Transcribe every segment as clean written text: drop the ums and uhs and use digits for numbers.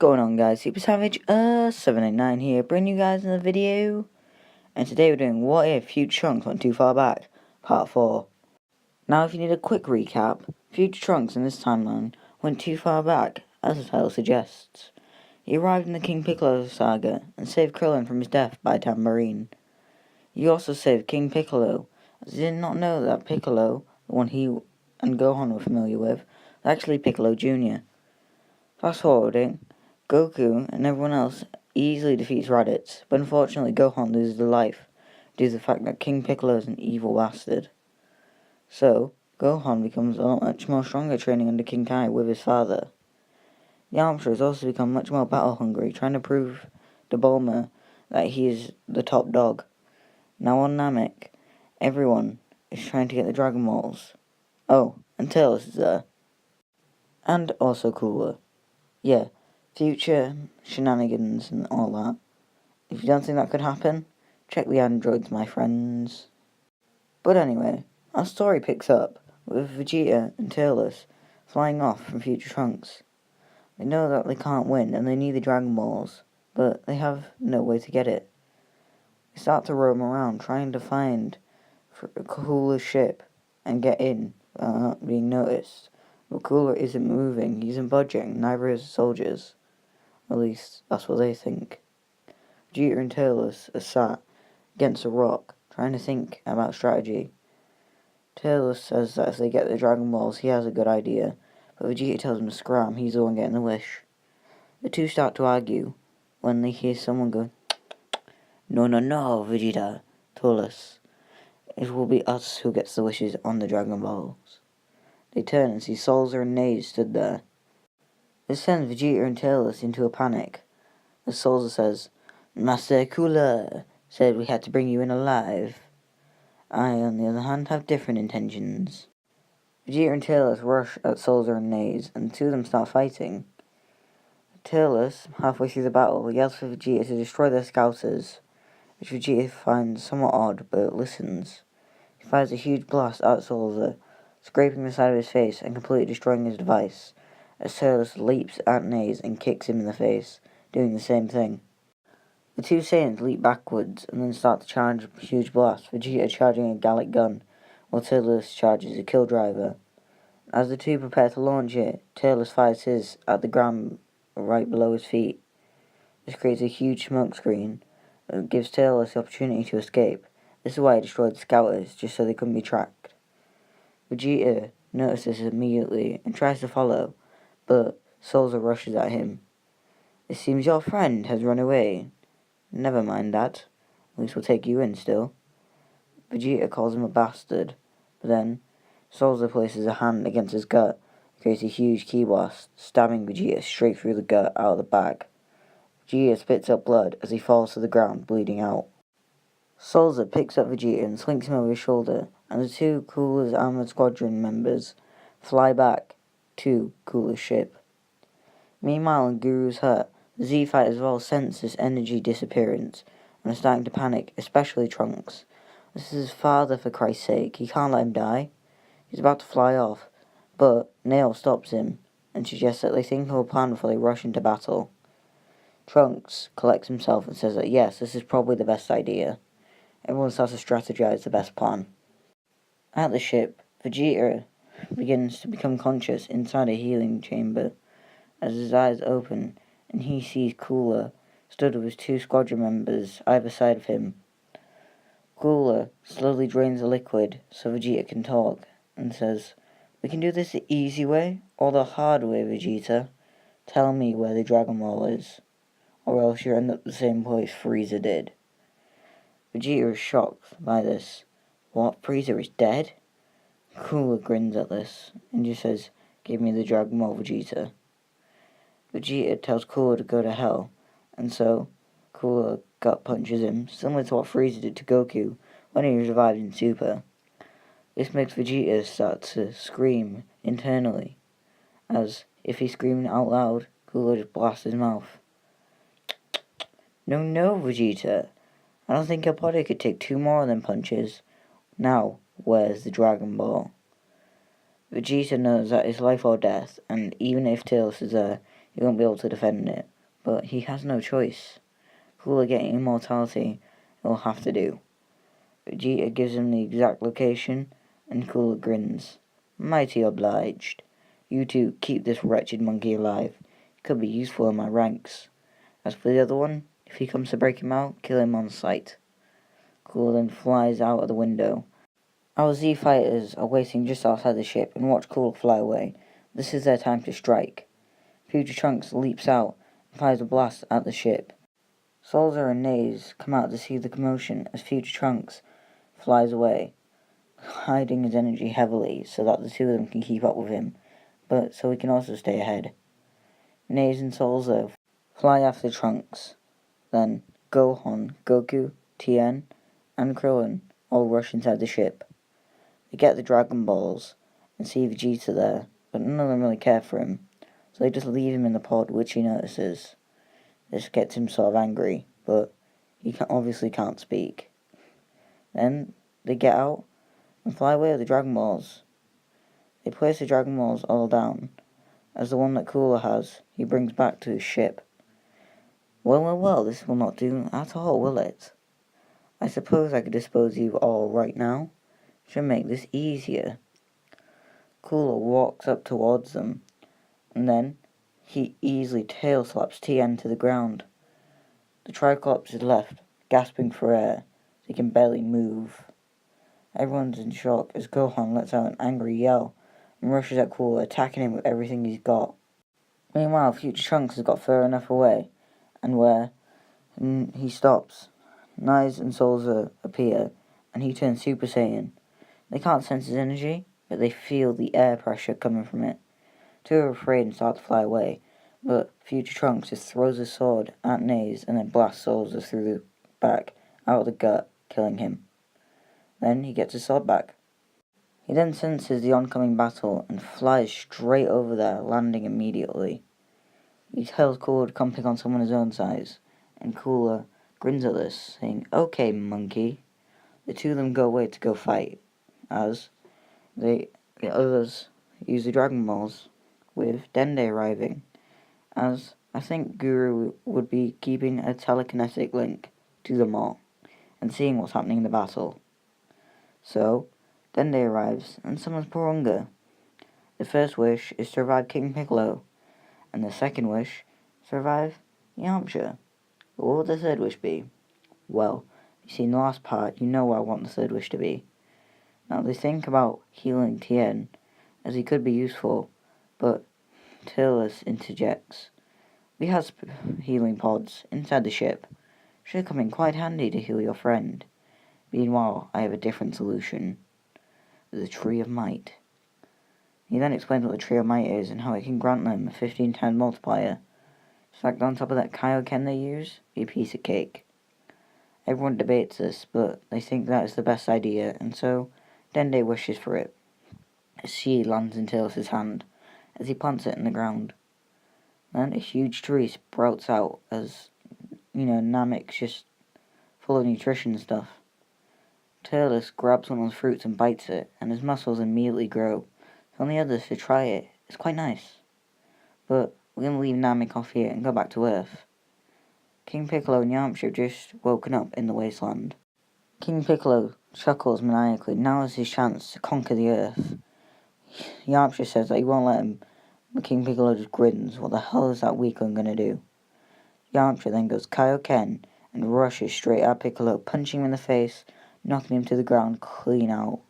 going on, guys? Super Savage 789 here, bringing you guys another video. And today we're doing What If Future Trunks Went Too Far Back, Part 4. Now if you need a quick recap, Future Trunks in this timeline went too far back, as the title suggests. He arrived in the King Piccolo saga and saved Krillin from his death by a tambourine. He also saved King Piccolo, as he did not know that Piccolo, the one he and Gohan were familiar with, was actually Piccolo Jr. Fast forwarding, Goku and everyone else easily defeats Raditz, but unfortunately Gohan loses his life due to the fact that King Piccolo is an evil bastard. So, Gohan becomes a much more stronger training under King Kai with his father. Yamcha has also become much more battle hungry, trying to prove to Bulma that he is the top dog. Now on Namek, everyone is trying to get the Dragon Balls. Oh, and Turles is there. And also Cooler. Yeah, future shenanigans and all that. If you don't think that could happen, check the androids, my friends. But anyway, our story picks up with Vegeta and Turles flying off from Future Trunks. They know that they can't win and they need the Dragon Balls, but they have no way to get it. They start to roam around trying to find a cooler ship and get in without not being noticed. But Cooler isn't moving, he isn't budging, neither is the soldiers. At least, that's what they think. Vegeta and Turles are sat against a rock, trying to think about strategy. Turles says that if they get the Dragon Balls, he has a good idea, but Vegeta tells him to scram, he's the one getting the wish. The two start to argue, when they hear someone go, No, Vegeta, Turles. It will be us who gets the wishes on the Dragon Balls. They turn and see Salza and Naze stood there. This sends Vegeta and Turles into a panic. As Salza says, Master Cooler said we had to bring you in alive. I, on the other hand, have different intentions. Vegeta and Turles rush at Salza and Naze, and the two of them start fighting. Turles, halfway through the battle, yells for Vegeta to destroy their scouters, which Vegeta finds somewhat odd, but listens. He fires a huge blast at Salza, scraping the side of his face and completely destroying his device, as Turles leaps at Naze and kicks him in the face, doing the same thing. The two Saiyans leap backwards and then start to charge a huge blast, Vegeta charging a Gallic gun, while Turles charges a Kill Driver. As the two prepare to launch it, Turles fires his at the ground right below his feet. This creates a huge smoke screen that gives Turles the opportunity to escape. This is why he destroyed the scouters, just so they couldn't be tracked. Vegeta notices this immediately and tries to follow, but Salza rushes at him. It seems your friend has run away. Never mind that. At least we'll take you in still. Vegeta calls him a bastard, but then Salza places a hand against his gut, creates a huge ki blast, stabbing Vegeta straight through the gut out of the back. Vegeta spits up blood as he falls to the ground, bleeding out. Salza picks up Vegeta and slings him over his shoulder, and the two Cooler's Armored Squadron members fly back to Cooler's ship. Meanwhile, in Guru's hut, the Z-Fighters all sense this energy disappearance and are starting to panic, especially Trunks. This is his father, for Christ's sake, he can't let him die. He's about to fly off, but Nail stops him and suggests that they think of a plan before they rush into battle. Trunks collects himself and says that yes, this is probably the best idea. Everyone starts to strategize the best plan. At the ship, Vegeta begins to become conscious inside a healing chamber. As his eyes open and he sees Cooler stood with his two squadron members either side of him. Cooler slowly drains the liquid so Vegeta can talk and says, We can do this the easy way or the hard way, Vegeta. Tell me where the Dragon Ball is, or else you'll end up the same place Frieza did. Vegeta is shocked by this. What, Frieza is dead? Cooler grins at this and just says, Give me the Dragon Ball, Vegeta. Vegeta tells Cooler to go to hell, and so Cooler gut punches him, similar to what Frieza did to Goku when he was revived in Super. This makes Vegeta start to scream internally, as if he's screaming out loud, Cooler just blasts his mouth. No, Vegeta. I don't think your body could take two more of them punches. Now, where's the Dragon Ball? Vegeta knows that it's life or death, and even if Turles is there, he won't be able to defend it. but he has no choice. Cooler getting immortality will have to do. Vegeta gives him the exact location, and Cooler grins. Mighty obliged. You two keep this wretched monkey alive. He could be useful in my ranks. As for the other one, if he comes to break him out, kill him on sight. Cooler then flies out of the window. Our Z fighters are waiting just outside the ship and watch Cooler fly away. This is their time to strike. Future Trunks leaps out and fires a blast at the ship. Soldier and Naze come out to see the commotion as Future Trunks flies away, hiding his energy heavily so that the two of them can keep up with him, but so he can also stay ahead. Naze and Soldier fly after Trunks. Then Gohan, Goku, Tien, and Krillin all rush inside the ship. They get the Dragon Balls and see Vegeta there, but none of them really care for him, so they just leave him in the pod, which he notices. This gets him sort of angry, but he obviously can't speak. Then they get out and fly away with the Dragon Balls. They place the Dragon Balls all down, as the one that Cooler has, he brings back to his ship. Well, this will not do at all, will it? I suppose I could dispose of you all right now. Should make this easier. Cooler walks up towards them, and then he easily tail slaps Tien to the ground. The Triclops is left, gasping for air. They can barely move. Everyone's in shock as Gohan lets out an angry yell and rushes at Cooler, attacking him with everything he's got. Meanwhile, Future Trunks has got far enough away, and where he stops, Knives and Soldier appear, and he turns Super Saiyan. They can't sense his energy, but they feel the air pressure coming from it. Two are afraid and start to fly away, but Future Trunks just throws his sword at Naze and then blasts Soldier through the back, out of the gut, killing him. Then he gets his sword back. He then senses the oncoming battle and flies straight over there, landing immediately. He tells Cooler to come pick on someone his own size, and Cooler grins at this, saying, "Okay, monkey." The two of them go away to go fight, as the others use the Dragon Balls, with Dende arriving, as I think Guru would be keeping a telekinetic link to them all, and seeing what's happening in the battle. So, Dende arrives, and summons Porunga. The first wish is to revive King Piccolo, and the second wish is to revive Yamcha. But what would the third wish be? Well, you see in the last part, you know what I want the third wish to be. Now, they think about healing Tien, as he could be useful, but Turles interjects. We have healing pods inside the ship. Should come in quite handy to heal your friend. Meanwhile, I have a different solution. The Tree of Might. He then explains what the Tree of Might is and how it can grant them a 15 times multiplier. Stacked on top of that Kaioken they use, be a piece of cake. Everyone debates this, but they think that is the best idea, and so Dende wishes for it. A seed lands in Turles' hand as he plants it in the ground. Then a huge tree sprouts out as, Namek's just full of nutrition and stuff. Turles grabs one of the fruits and bites it, and his muscles immediately grow. Telling the others to try it. It's quite nice. But we're going to leave Namek off here and go back to Earth. King Piccolo and Yamcha have just woken up in the wasteland. King Piccolo chuckles maniacally. Now is his chance to conquer the Earth. Yamcha says that he won't let him, but King Piccolo just grins. What the hell is that weakling going to do? Yamcha then goes Kaioken and rushes straight at Piccolo, punching him in the face, knocking him to the ground clean out.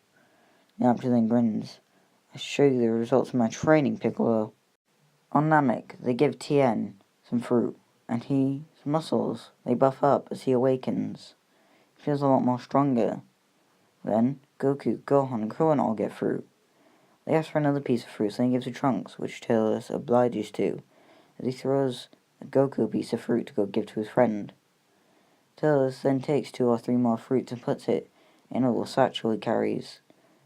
Yamcha then grins. I show you the results of my training, Piccolo. On Namek, they give Tien some fruit, and his muscles, they buff up as he awakens. He feels a lot more stronger. Then, Goku, Gohan, and Krillin all get fruit. They ask for another piece of fruit, so he gives to Trunks, which Turles obliges to, as he throws a Goku piece of fruit to go give to his friend. Turles then takes 2 or 3 more fruits and puts it in a little satchel he carries.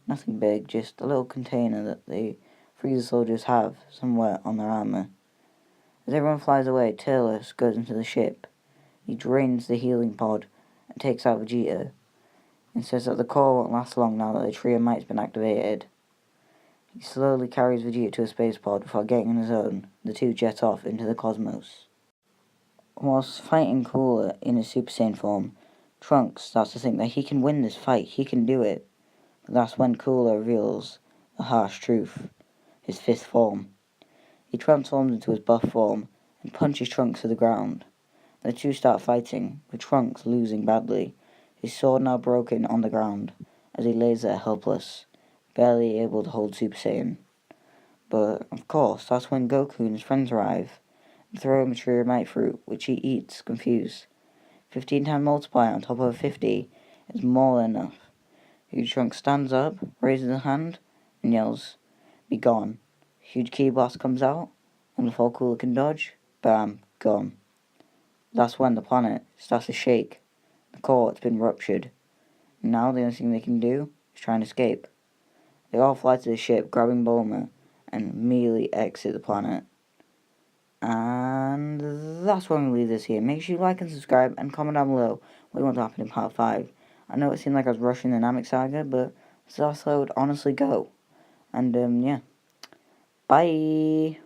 Nothing big, just a little container that the Frieza soldiers have somewhere on their armor. As everyone flies away, Turles goes into the ship. He drains the healing pod and takes out Vegeta, and says that the core won't last long now that the Tree of Might's been activated. He slowly carries Vegeta to a space pod before getting on his own. The two jet off into the cosmos. whilst fighting Cooler in his Super Saiyan form, Trunks starts to think that he can win this fight, he can do it. But that's when Cooler reveals the harsh truth, his fifth form. He transforms into his buff form and punches Trunks to the ground. The two start fighting, with Trunks losing badly, his sword now broken on the ground, as he lays there helpless, barely able to hold Super Saiyan. But, of course, that's when Goku and his friends arrive, and throw him a tree of might fruit, which he eats, confused. 15 times multiplier on top of 50 is more than enough. Huge Trunks stands up, raises a hand, and yells, "Be gone." Huge Ki Blast comes out, and before Cooler can dodge, bam, gone. That's when the planet starts to shake. The core has been ruptured. And now the only thing they can do is try and escape. They all fly to the ship, grabbing Bulma, and immediately exit the planet. And that's where I'm going to leave this here. Make sure you like and subscribe, and comment down below what you want to happen in part 5. I know it seemed like I was rushing the Namek Saga, but that's how it would honestly go. And, yeah. Bye!